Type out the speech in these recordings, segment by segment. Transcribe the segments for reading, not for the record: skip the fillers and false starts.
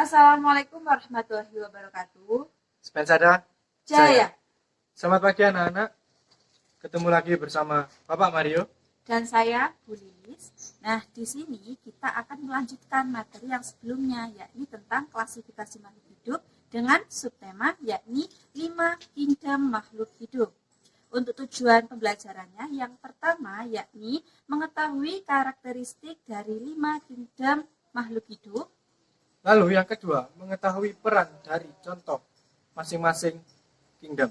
Assalamualaikum warahmatullahi wabarakatuh. Spensada, Jaya. Selamat pagi anak-anak. Ketemu lagi bersama Bapak Mario. Dan saya Bu Lilis. Nah, di sini kita akan melanjutkan materi yang sebelumnya, yakni tentang klasifikasi makhluk hidup dengan subtema yakni 5 kingdom makhluk hidup. Untuk tujuan pembelajarannya, yang pertama yakni mengetahui karakteristik dari 5 kingdom makhluk hidup. Lalu yang kedua, mengetahui peran dari contoh masing-masing kingdom.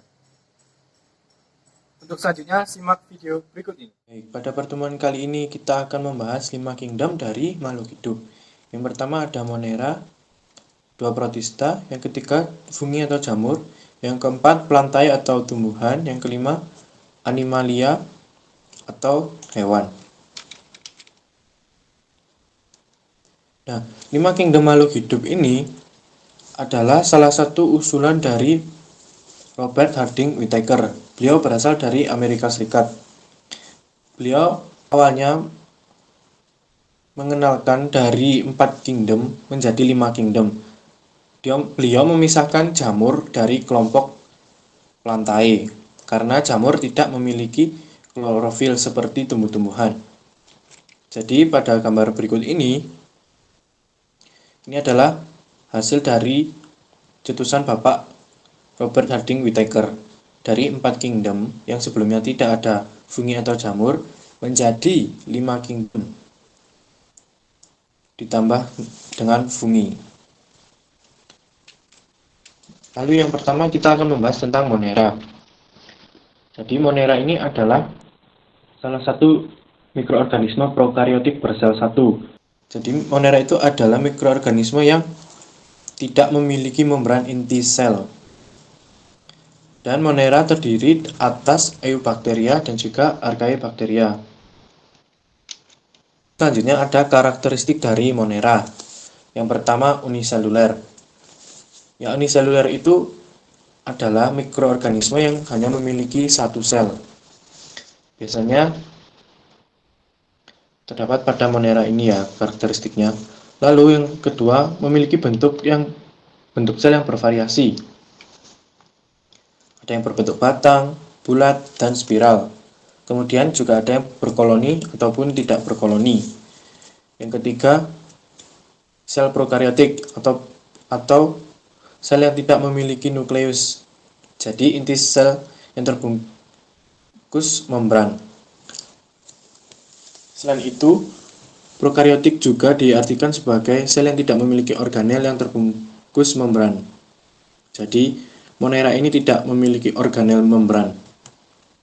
Untuk selanjutnya, simak video berikut ini. Baik, pada pertemuan kali ini kita akan membahas 5 kingdom dari makhluk hidup. Yang pertama ada Monera, 2 Protista, yang ketiga fungi atau jamur, yang keempat plantae atau tumbuhan, yang kelima animalia atau hewan. Nah, 5 kingdom makhluk hidup ini adalah salah satu usulan dari Robert Harding Whittaker. Beliau berasal dari Amerika Serikat. Beliau awalnya mengenalkan dari 4 kingdom menjadi 5 kingdom. Beliau memisahkan jamur dari kelompok plantae karena jamur tidak memiliki klorofil seperti tumbuh-tumbuhan. Jadi pada gambar berikut ini adalah hasil dari cetusan Bapak Robert Harding Whittaker. Dari 4 kingdom yang sebelumnya tidak ada fungi atau jamur menjadi 5 kingdom ditambah dengan fungi. Lalu yang pertama kita akan membahas tentang Monera. Jadi Monera ini adalah salah satu mikroorganisme prokariotik bersel satu. Jadi Monera itu adalah mikroorganisme yang tidak memiliki membran inti sel. Dan Monera terdiri atas Eubacteria dan juga Archaebacteria. Selanjutnya ada karakteristik dari Monera. Yang pertama uniseluler. Ya, uniseluler itu adalah mikroorganisme yang hanya memiliki satu sel. Biasanya terdapat pada Monera ini ya karakteristiknya. Lalu yang kedua memiliki bentuk sel yang bervariasi. Ada yang berbentuk batang, bulat, dan spiral. Kemudian juga ada yang berkoloni ataupun tidak berkoloni. Yang ketiga, sel prokariotik atau sel yang tidak memiliki nukleus. Jadi inti sel yang terbungkus membran. Selain itu, prokariotik juga diartikan sebagai sel yang tidak memiliki organel yang terbungkus membran. Jadi Monera ini tidak memiliki organel membran.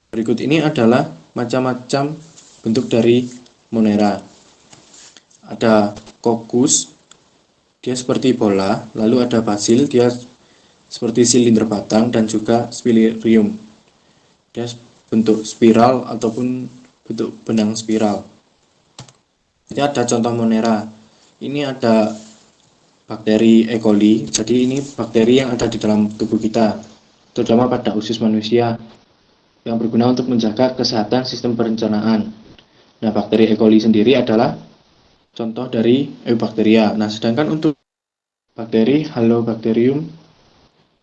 Berikut ini adalah macam-macam bentuk dari Monera. Ada kokus, dia seperti bola, lalu ada basil, dia seperti silinder batang, dan juga spirillum. Dia bentuk spiral ataupun bentuk benang spiral. Jadi ada contoh Monera. Ini ada bakteri E. coli. Jadi ini bakteri yang ada di dalam tubuh kita, terutama pada usus manusia, yang berguna untuk menjaga kesehatan sistem pencernaan. Nah, bakteri E. coli sendiri adalah contoh dari Eubacteria. Nah, sedangkan untuk bakteri Halobacterium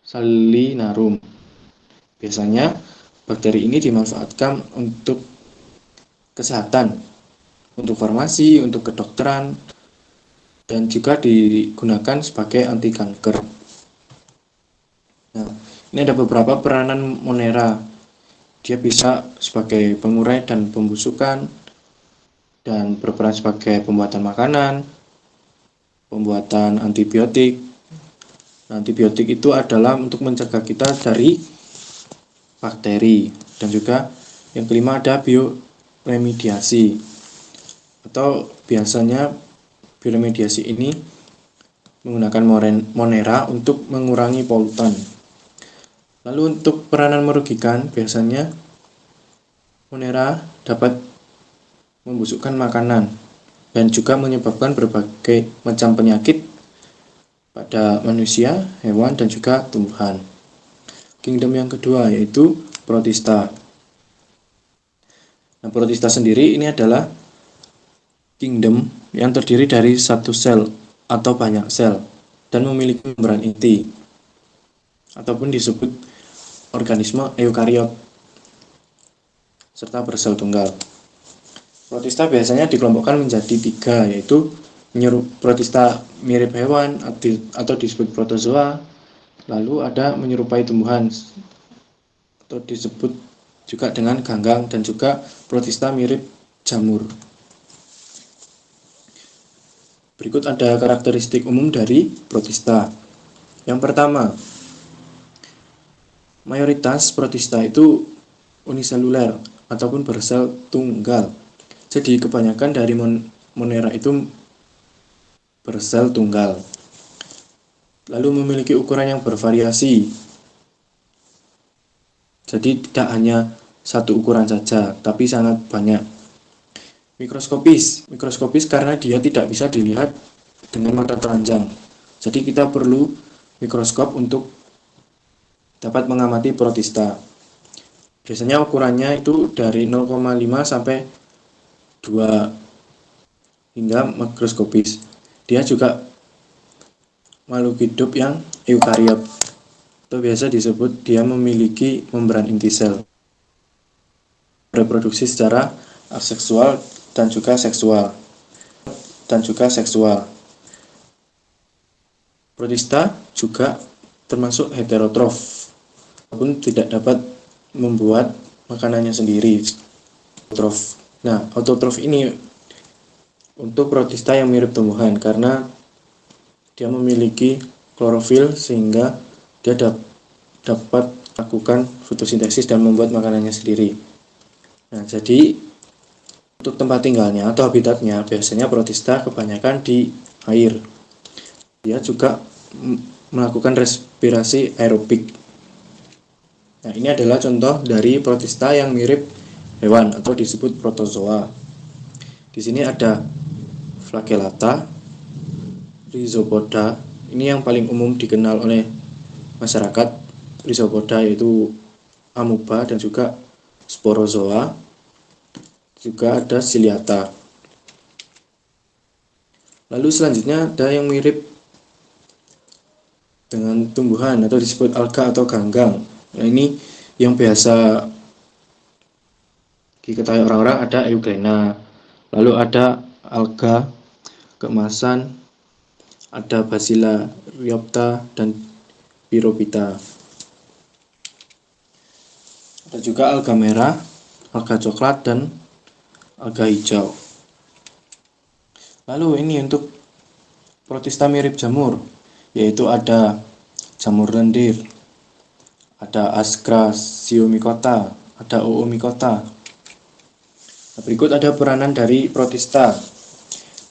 salinarum, biasanya bakteri ini dimanfaatkan untuk kesehatan, untuk farmasi, untuk kedokteran, dan juga digunakan sebagai anti kanker. Nah, ini ada beberapa peranan Monera. Dia bisa sebagai pengurai dan pembusukan, dan berperan sebagai pembuatan makanan, pembuatan antibiotik. Nah, antibiotik itu adalah untuk mencegah kita dari bakteri. Dan juga yang kelima ada bioremediasi, atau biasanya bioremediasi ini menggunakan Monera untuk mengurangi polutan. Lalu untuk peranan merugikan, biasanya Monera dapat membusukkan makanan dan juga menyebabkan berbagai macam penyakit pada manusia, hewan, dan juga tumbuhan. Kingdom yang kedua yaitu Protista. Nah, Protista sendiri ini adalah kingdom yang terdiri dari satu sel atau banyak sel. dan memiliki membran inti, ataupun disebut organisme eukariot, serta bersel tunggal. Protista biasanya dikelompokkan menjadi 3, yaitu protista mirip hewan atau disebut protozoa, lalu ada menyerupai tumbuhan atau disebut juga dengan ganggang, dan juga protista mirip jamur. Berikut ada karakteristik umum dari protista. Yang pertama, mayoritas protista itu uniseluler ataupun bersel tunggal. Jadi kebanyakan dari Monera itu bersel tunggal. Lalu memiliki ukuran yang bervariasi. Jadi tidak hanya satu ukuran saja, tapi sangat banyak. Mikroskopis karena dia tidak bisa dilihat dengan mata telanjang. Jadi kita perlu mikroskop untuk dapat mengamati protista. Biasanya ukurannya itu dari 0,5 sampai 2 hingga makroskopis. Dia juga makhluk hidup yang eukariot, atau biasa disebut dia memiliki membran inti sel. Reproduksi secara aseksual dan juga seksual. Protista juga termasuk heterotrof, walaupun tidak dapat membuat makanannya sendiri. Nah, autotrof ini untuk protista yang mirip tumbuhan karena dia memiliki klorofil sehingga dia dapat melakukan fotosintesis dan membuat makanannya sendiri. Nah, jadi untuk tempat tinggalnya atau habitatnya biasanya protista kebanyakan di air. Dia juga melakukan respirasi aerobik. Nah, ini adalah contoh dari protista yang mirip hewan atau disebut protozoa. Di sini ada flagellata, rhizopoda. Ini yang paling umum dikenal oleh masyarakat. Rhizopoda yaitu amoeba dan juga sporozoa. Juga ada ciliata. Lalu selanjutnya ada yang mirip dengan tumbuhan atau disebut alga atau ganggang. Nah, ini yang biasa diketahui orang-orang ada euglena, lalu ada alga keemasan, ada Bacilla rhyopta dan Pyrophyta. Ada juga alga merah, alga coklat dan alga hijau. Lalu ini untuk protista mirip jamur, yaitu ada jamur lendir, ada Ascrasyomycota, ada Oomycota. Nah, berikut ada peranan dari protista.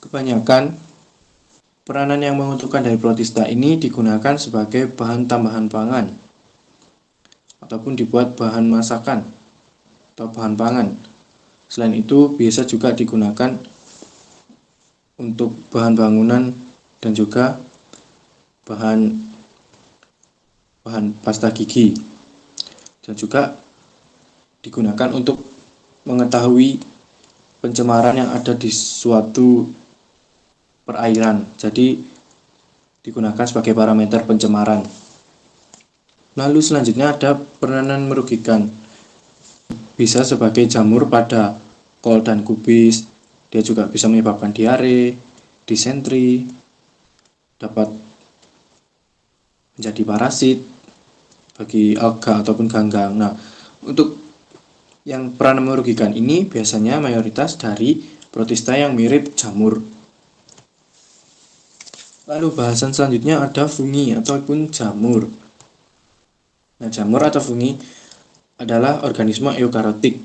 Kebanyakan peranan yang menguntungkan dari protista ini digunakan sebagai bahan tambahan pangan ataupun dibuat bahan masakan atau bahan pangan. Selain itu bisa juga digunakan untuk bahan bangunan dan juga bahan pasta gigi, dan juga digunakan untuk mengetahui pencemaran yang ada di suatu perairan. Jadi digunakan sebagai parameter pencemaran. Lalu selanjutnya ada peranan merugikan. Bisa sebagai jamur pada kol dan kubis. Dia juga bisa menyebabkan diare, disentri, dapat menjadi parasit bagi alga ataupun ganggang. Nah, untuk yang peranan merugikan ini biasanya mayoritas dari protista yang mirip jamur. Lalu bahasan selanjutnya ada fungi ataupun jamur. Nah, jamur atau fungi adalah organisme eukariotik.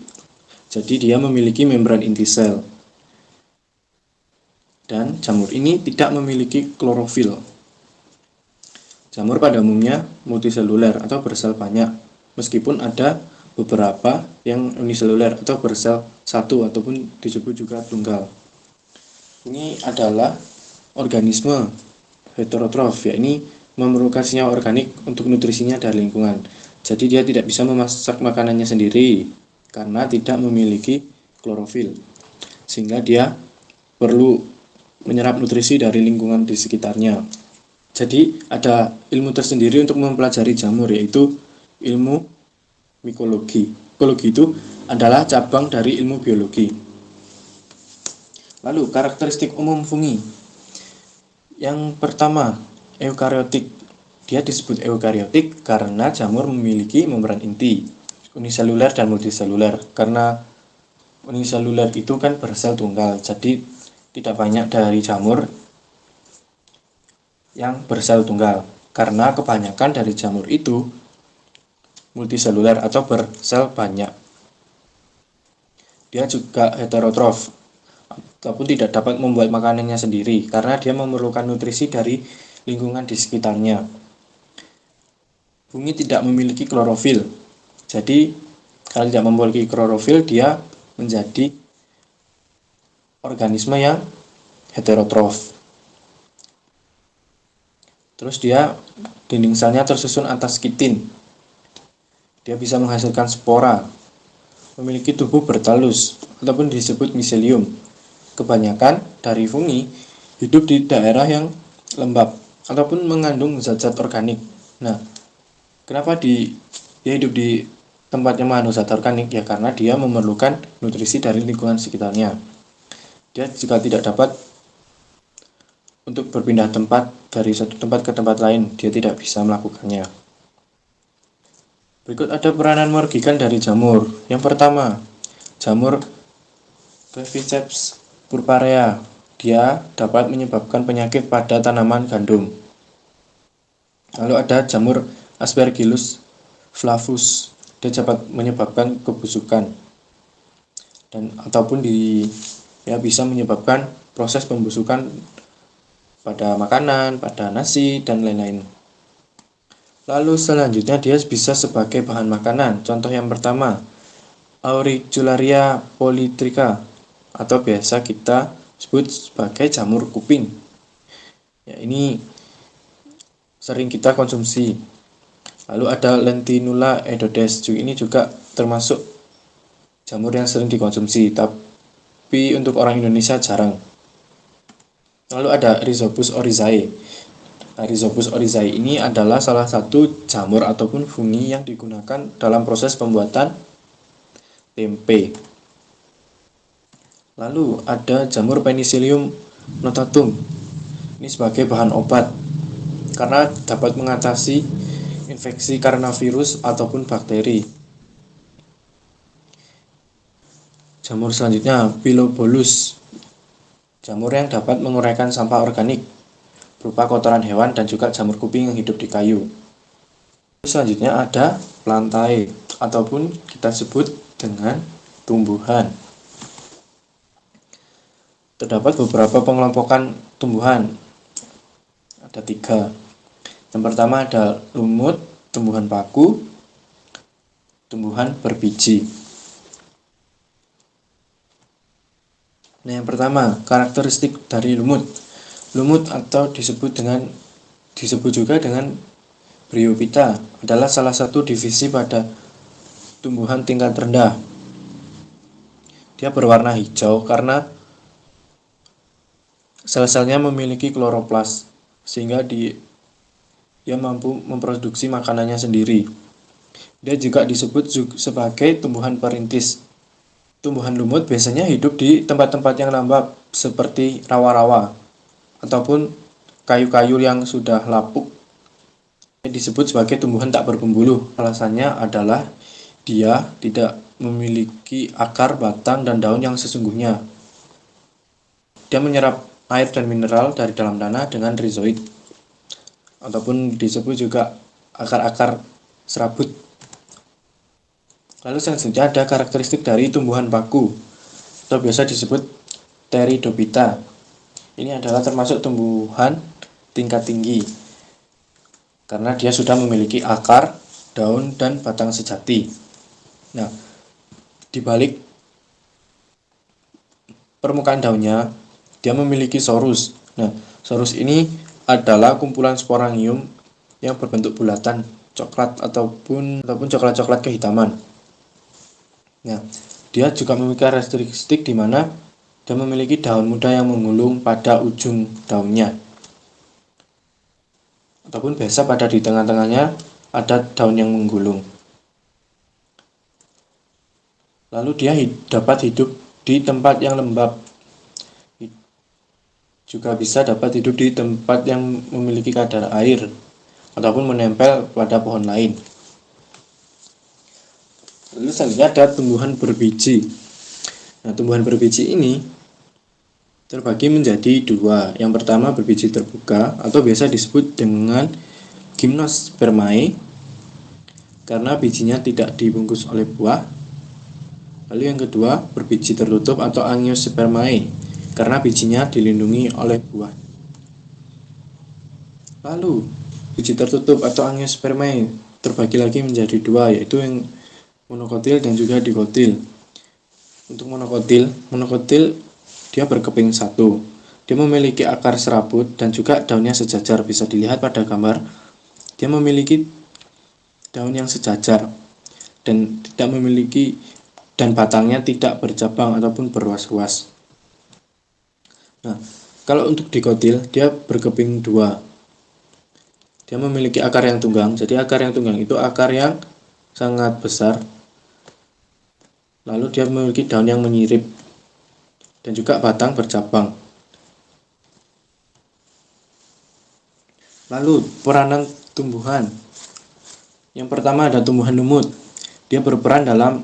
Jadi dia memiliki membran inti sel. Dan jamur ini tidak memiliki klorofil. Jamur pada umumnya multiseluler atau bersel banyak, meskipun ada beberapa yang uniseluler atau bersel satu ataupun disebut juga tunggal. Ini adalah organisme heterotrof, yakni memerlukan senyawa organik untuk nutrisinya dari lingkungan. Jadi dia tidak bisa memasak makanannya sendiri karena tidak memiliki klorofil, sehingga dia perlu menyerap nutrisi dari lingkungan di sekitarnya. Jadi ada ilmu tersendiri untuk mempelajari jamur, yaitu ilmu mikologi. Mikologi itu adalah cabang dari ilmu biologi. Lalu karakteristik umum fungi. Yang pertama, eukariotik. Dia disebut eukariotik karena jamur memiliki membran inti, uniseluler dan multiseluler. Karena uniseluler itu kan bersel tunggal, jadi tidak banyak dari jamur yang bersel tunggal. Karena kebanyakan dari jamur itu multiseluler atau bersel banyak. Dia juga heterotrof ataupun tidak dapat membuat makanannya sendiri karena dia memerlukan nutrisi dari lingkungan di sekitarnya. Fungi tidak memiliki klorofil. Jadi kalau tidak memiliki klorofil, dia menjadi organisme yang heterotrof. Terus dia dinding selnya tersusun atas kitin. Dia bisa menghasilkan spora. Memiliki tubuh bertalus ataupun disebut miselium. Kebanyakan dari fungi hidup di daerah yang lembab ataupun mengandung zat-zat organik. Nah, kenapa dia hidup di tempat yang mengandung zat organik? Ya karena dia memerlukan nutrisi dari lingkungan sekitarnya. Dia juga tidak dapat untuk berpindah tempat dari satu tempat ke tempat lain, dia tidak bisa melakukannya. Berikut ada peranan merugikan dari jamur. Yang pertama, jamur Claviceps purpurea. Dia dapat menyebabkan penyakit pada tanaman gandum. Lalu ada jamur Aspergillus flavus. Dia dapat menyebabkan kebusukan dan ataupun bisa menyebabkan proses pembusukan pada makanan, pada nasi, dan lain-lain. Lalu selanjutnya dia bisa sebagai bahan makanan. Contoh yang pertama, Auricularia polytricha atau biasa kita sebut sebagai jamur kuping. Ya, ini sering kita konsumsi. Lalu ada Lentinula edodes. Ini juga termasuk jamur yang sering dikonsumsi, tapi untuk orang Indonesia jarang. Lalu ada Rhizopus oryzae. Rhizopus oryzae ini adalah salah satu jamur ataupun fungi yang digunakan dalam proses pembuatan tempe. Lalu ada jamur Penicillium notatum. Ini sebagai bahan obat karena dapat mengatasi infeksi karena virus ataupun bakteri. Jamur selanjutnya Pilobolus. Jamur yang dapat menguraikan sampah organik berupa kotoran hewan dan juga jamur kuping yang hidup di kayu. Selanjutnya ada Plantae ataupun kita sebut dengan tumbuhan. Terdapat beberapa pengelompokan tumbuhan. Ada 3. Yang pertama ada lumut, tumbuhan paku, tumbuhan berbiji. Nah, yang pertama, karakteristik dari lumut. Lumut atau disebut juga dengan Bryophyta adalah salah satu divisi pada tumbuhan tingkat rendah. Dia berwarna hijau karena sel-selnya memiliki kloroplas sehingga dia mampu memproduksi makanannya sendiri. Dia juga disebut sebagai tumbuhan perintis. Tumbuhan lumut biasanya hidup di tempat-tempat yang lembab seperti rawa-rawa ataupun kayu-kayu yang sudah lapuk. Disebut sebagai tumbuhan tak berbulu. Alasannya adalah dia tidak memiliki akar, batang, dan daun yang sesungguhnya. Dia menyerap air dan mineral dari dalam tanah dengan rizoid ataupun disebut juga akar-akar serabut. Lalu selanjutnya ada karakteristik dari tumbuhan paku atau biasa disebut Pteridophyta. Ini adalah termasuk tumbuhan tingkat tinggi karena dia sudah memiliki akar, daun, dan batang sejati. Nah, di balik permukaan daunnya dia memiliki sorus. Nah, sorus ini adalah kumpulan sporangium yang berbentuk bulatan coklat ataupun coklat-coklat kehitaman. Nah, dia juga memiliki karakteristik di mana dia memiliki daun muda yang menggulung pada ujung daunnya. ataupun biasa pada di tengah-tengahnya ada daun yang menggulung. Lalu dia dapat hidup di tempat yang lembab. Juga bisa dapat hidup di tempat yang memiliki kadar air ataupun menempel pada pohon lain. Lalu selanjutnya ada tumbuhan berbiji. Nah, tumbuhan berbiji ini terbagi menjadi dua. Yang pertama berbiji terbuka atau biasa disebut dengan gymnospermae karena bijinya tidak dibungkus oleh buah. Lalu yang kedua berbiji tertutup atau angiospermae karena bijinya dilindungi oleh buah. Lalu biji tertutup atau angiospermae terbagi lagi menjadi dua, yaitu yang monokotil dan juga dikotil. Untuk monokotil dia berkeping satu. Dia memiliki akar serabut dan juga daunnya sejajar. Bisa dilihat pada gambar. Dia memiliki daun yang sejajar dan dan batangnya tidak bercabang ataupun berruas-ruas. Nah, kalau untuk dikotil dia berkeping dua. Dia memiliki akar yang tunggang. Jadi akar yang tunggang itu akar yang sangat besar. Lalu dia memiliki daun yang menyirip dan juga batang bercabang. Lalu peranan tumbuhan. Yang pertama ada tumbuhan lumut. Dia berperan dalam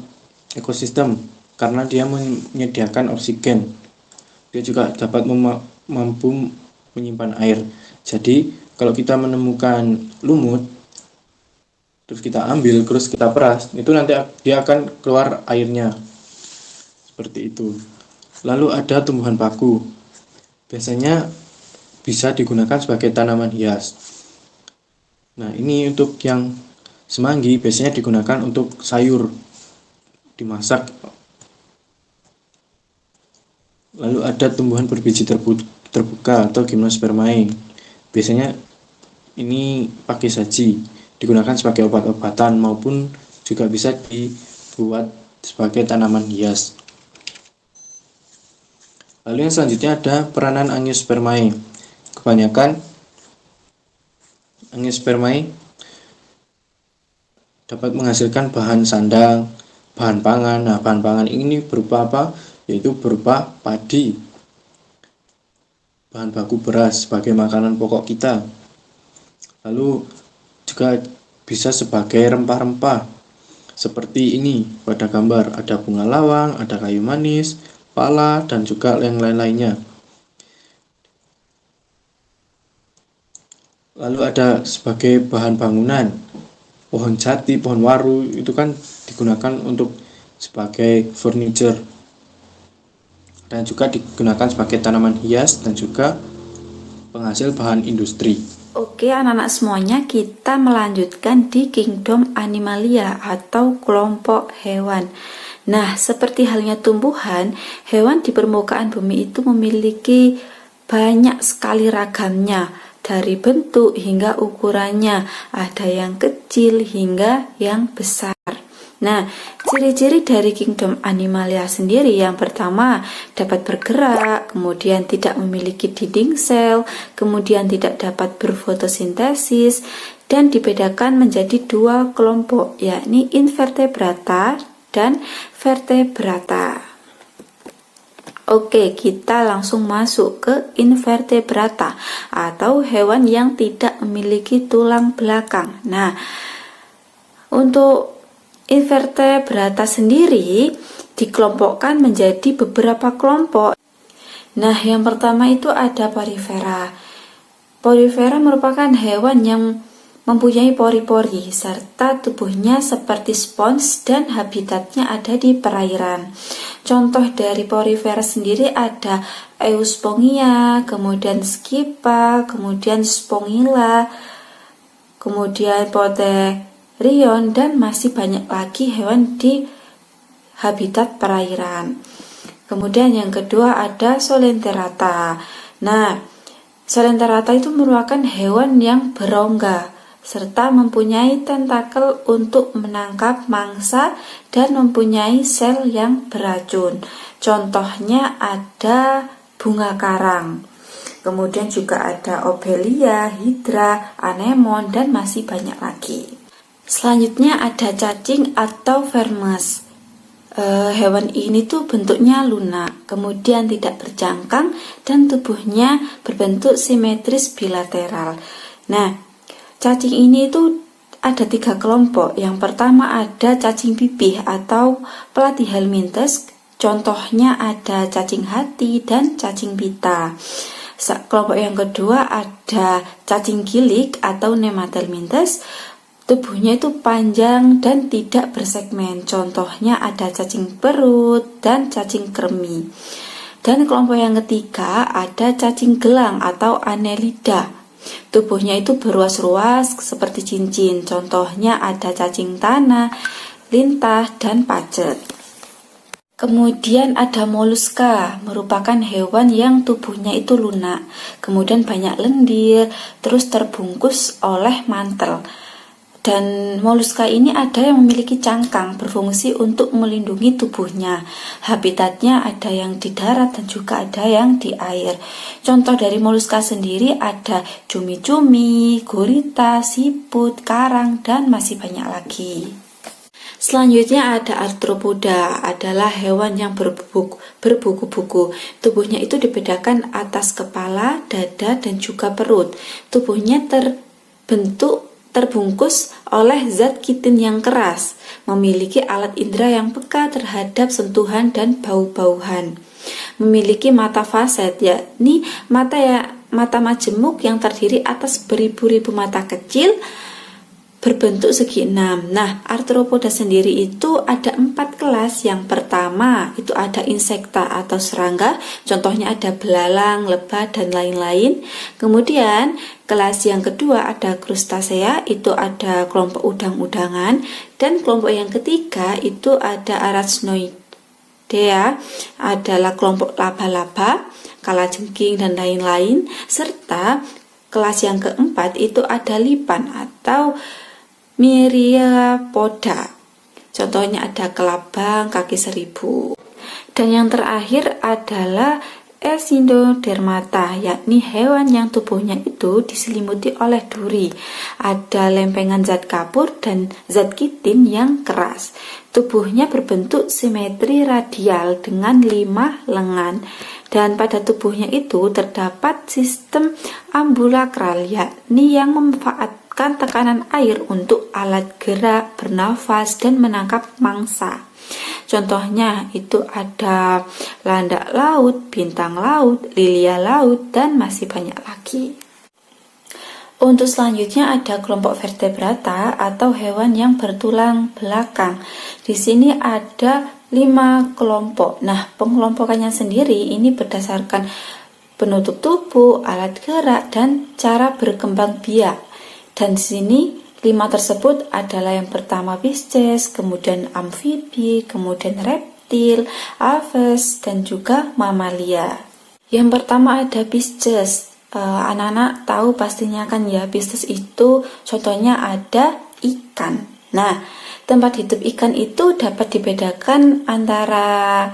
ekosistem karena dia menyediakan oksigen. Dia juga dapat mampu menyimpan air. Jadi kalau kita menemukan lumut, terus kita ambil, terus kita peras, itu nanti dia akan keluar airnya. Seperti itu. Lalu ada tumbuhan paku. Biasanya bisa digunakan sebagai tanaman hias. Nah, ini untuk yang semanggi biasanya digunakan untuk sayur dimasak. Lalu ada tumbuhan berbiji terbuka atau gymnospermae. Biasanya ini pakai saji, digunakan sebagai obat-obatan maupun juga bisa dibuat sebagai tanaman hias. Lalu yang selanjutnya ada peranan angiospermae. Kebanyakan angiospermae dapat menghasilkan bahan sandang, bahan pangan. Nah, bahan pangan ini berupa apa? Yaitu berupa padi, bahan baku beras sebagai makanan pokok kita. Lalu juga bisa sebagai rempah-rempah seperti ini pada gambar. Ada bunga lawang, ada kayu manis, pala, dan juga yang lain-lainnya. Lalu ada sebagai bahan bangunan, pohon jati, pohon waru itu kan digunakan untuk sebagai furniture dan juga digunakan sebagai tanaman hias dan juga penghasil bahan industri. Oke anak-anak semuanya, kita melanjutkan di kingdom Animalia atau kelompok hewan. Nah, seperti halnya tumbuhan, hewan di permukaan bumi itu memiliki banyak sekali ragamnya, dari bentuk hingga ukurannya, ada yang kecil hingga yang besar. Nah, ciri-ciri dari kingdom Animalia sendiri, yang pertama dapat bergerak, kemudian tidak memiliki dinding sel, kemudian tidak dapat berfotosintesis, dan dibedakan menjadi dua kelompok, yakni invertebrata dan vertebrata. Oke, kita langsung masuk ke invertebrata atau hewan yang tidak memiliki tulang belakang. Nah, untuk invertebrata sendiri dikelompokkan menjadi beberapa kelompok. Nah, yang pertama itu ada porifera. Porifera merupakan hewan yang mempunyai pori-pori serta tubuhnya seperti spons dan habitatnya ada di perairan. Contoh dari porifera sendiri ada Euspongia, kemudian Scypha, kemudian Spongilla, kemudian Potherion, dan masih banyak lagi hewan di habitat perairan. Kemudian yang kedua ada Solenterata. Nah, Solenterata itu merupakan hewan yang berongga serta mempunyai tentakel untuk menangkap mangsa dan mempunyai sel yang beracun. Contohnya ada bunga karang. Kemudian juga ada Obelia, Hydra, Anemon, dan masih banyak lagi. Selanjutnya ada cacing atau vermes. Hewan ini tuh bentuknya lunak, kemudian tidak berjangkang, dan tubuhnya berbentuk simetris bilateral. Nah, cacing ini tuh ada 3 kelompok. Yang pertama ada cacing pipih atau Platyhelminthes. Contohnya ada cacing hati dan cacing pita. Kelompok yang kedua ada cacing gilik atau Nematelminthes. Tubuhnya itu panjang dan tidak bersegmen. Contohnya ada cacing perut dan cacing kremi. Dan kelompok yang ketiga ada cacing gelang atau Annelida. Tubuhnya itu berruas-ruas seperti cincin. Contohnya ada cacing tanah, lintah, dan pacet. Kemudian ada moluska, merupakan hewan yang tubuhnya itu lunak, kemudian banyak lendir, terus terbungkus oleh mantel. Dan moluska ini ada yang memiliki cangkang, berfungsi untuk melindungi tubuhnya. Habitatnya ada yang di darat dan juga ada yang di air. Contoh dari moluska sendiri ada cumi-cumi, gurita, siput, karang, dan masih banyak lagi. Selanjutnya ada arthropoda, adalah hewan yang berbuku-buku. Tubuhnya itu dibedakan atas kepala, dada, dan juga perut. Tubuhnya terbungkus oleh zat kitin yang keras, memiliki alat indera yang peka terhadap sentuhan dan bau-bauan. Memiliki mata faset, yakni mata majemuk yang terdiri atas beribu-ribu mata kecil berbentuk segi 6. Nah, arthropoda sendiri itu ada 4 kelas. Yang pertama itu ada insekta atau serangga, contohnya ada belalang, lebah, dan lain-lain. Kemudian kelas yang kedua ada krustasea, itu ada kelompok udang-udangan. Dan kelompok yang ketiga itu ada arachnoidea, adalah kelompok laba-laba, kalajengking, dan lain-lain. Serta kelas yang keempat itu ada lipan atau Myriapoda. Contohnya ada kelabang, kaki seribu. Dan yang terakhir adalah Echinodermata, yakni hewan yang tubuhnya itu diselimuti oleh duri. Ada lempengan zat kapur dan zat kitin yang keras. Tubuhnya berbentuk simetri radial dengan 5 lengan. Dan pada tubuhnya itu terdapat sistem ambulakral, yakni yang memanfaatkan tekanan air untuk alat gerak, bernafas, dan menangkap mangsa. Contohnya itu ada landak laut, bintang laut, lilia laut, dan masih banyak lagi. Untuk selanjutnya ada kelompok vertebrata atau hewan yang bertulang belakang. Di sini ada 5 kelompok. Nah, pengelompokannya sendiri ini berdasarkan penutup tubuh, alat gerak, dan cara berkembang biak. Dan di sini 5 tersebut adalah yang pertama Pisces, kemudian amfibi, kemudian reptil, aves, dan juga mamalia. Yang pertama ada Pisces. Anak-anak tahu pastinya kan ya, Pisces itu contohnya ada ikan. Nah, tempat hidup ikan itu dapat dibedakan antara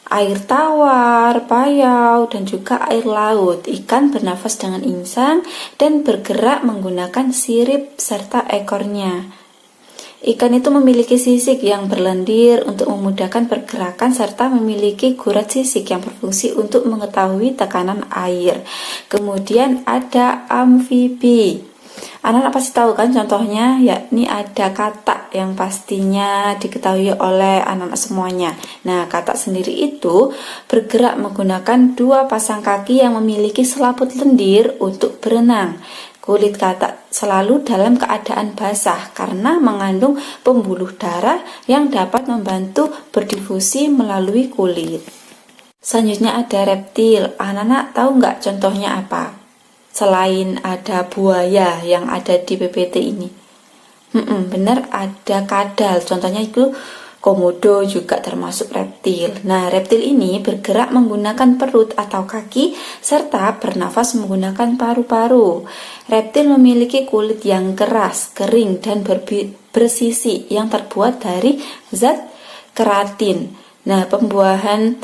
air tawar, payau, dan juga air laut. Ikan bernafas dengan insang dan bergerak menggunakan sirip serta ekornya. Ikan itu memiliki sisik yang berlendir untuk memudahkan pergerakan serta memiliki gurat sisik yang berfungsi untuk mengetahui tekanan air. Kemudian ada amfibi. Anak-anak pasti tahu kan contohnya, yakni ada katak yang pastinya diketahui oleh anak-anak semuanya. Nah, katak sendiri itu bergerak menggunakan 2 pasang kaki yang memiliki selaput lendir untuk berenang. Kulit katak selalu dalam keadaan basah karena mengandung pembuluh darah yang dapat membantu berdifusi melalui kulit. Selanjutnya ada reptil. Anak-anak tahu nggak contohnya apa? Selain ada buaya yang ada di PPT ini. Benar, ada kadal. Contohnya itu komodo juga termasuk reptil. Nah, reptil ini bergerak menggunakan perut atau kaki serta bernafas menggunakan paru-paru. Reptil memiliki kulit yang keras, kering, dan bersisi yang terbuat dari zat keratin. Nah, pembuahan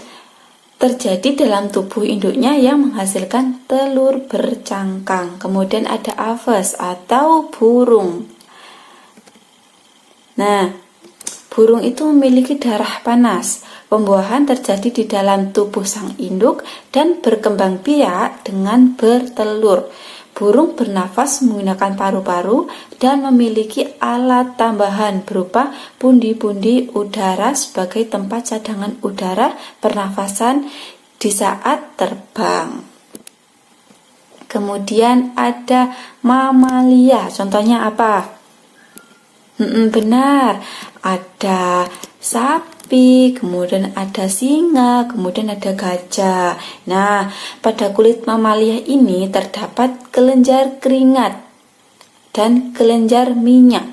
terjadi dalam tubuh induknya yang menghasilkan telur bercangkang. Kemudian ada aves atau burung. Nah, burung itu memiliki darah panas. Pembuahan terjadi di dalam tubuh sang induk dan berkembang biak dengan bertelur. Burung bernafas menggunakan paru-paru dan memiliki alat tambahan berupa pundi-pundi udara sebagai tempat cadangan udara pernafasan di saat terbang. Kemudian ada mamalia, contohnya apa? Benar, ada sapi, kemudian ada singa, kemudian ada gajah. Nah, pada kulit mamalia ini terdapat kelenjar keringat dan kelenjar minyak.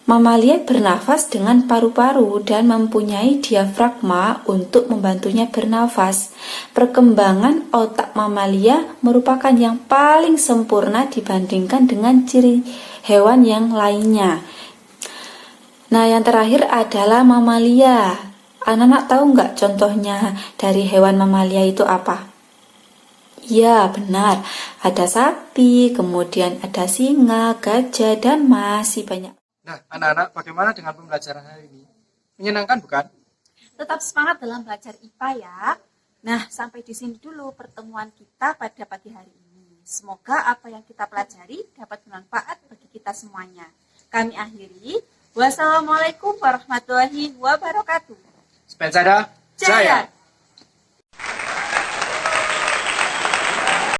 Mamalia bernafas dengan paru-paru dan mempunyai diafragma untuk membantunya bernafas. Perkembangan otak mamalia merupakan yang paling sempurna dibandingkan dengan ciri hewan yang lainnya. Nah, yang terakhir adalah mamalia. Anak-anak tahu nggak contohnya dari hewan mamalia itu apa? Ya, benar. Ada sapi, kemudian ada singa, gajah, dan masih banyak. Nah, anak-anak, bagaimana dengan pembelajaran hari ini? Menyenangkan bukan? Tetap semangat dalam belajar IPA ya. Nah, sampai di sini dulu pertemuan kita pada pagi hari ini. Semoga apa yang kita pelajari dapat bermanfaat bagi kita semuanya. Kami akhiri. Wassalamualaikum warahmatullahi wabarakatuh. Spensada Jaya!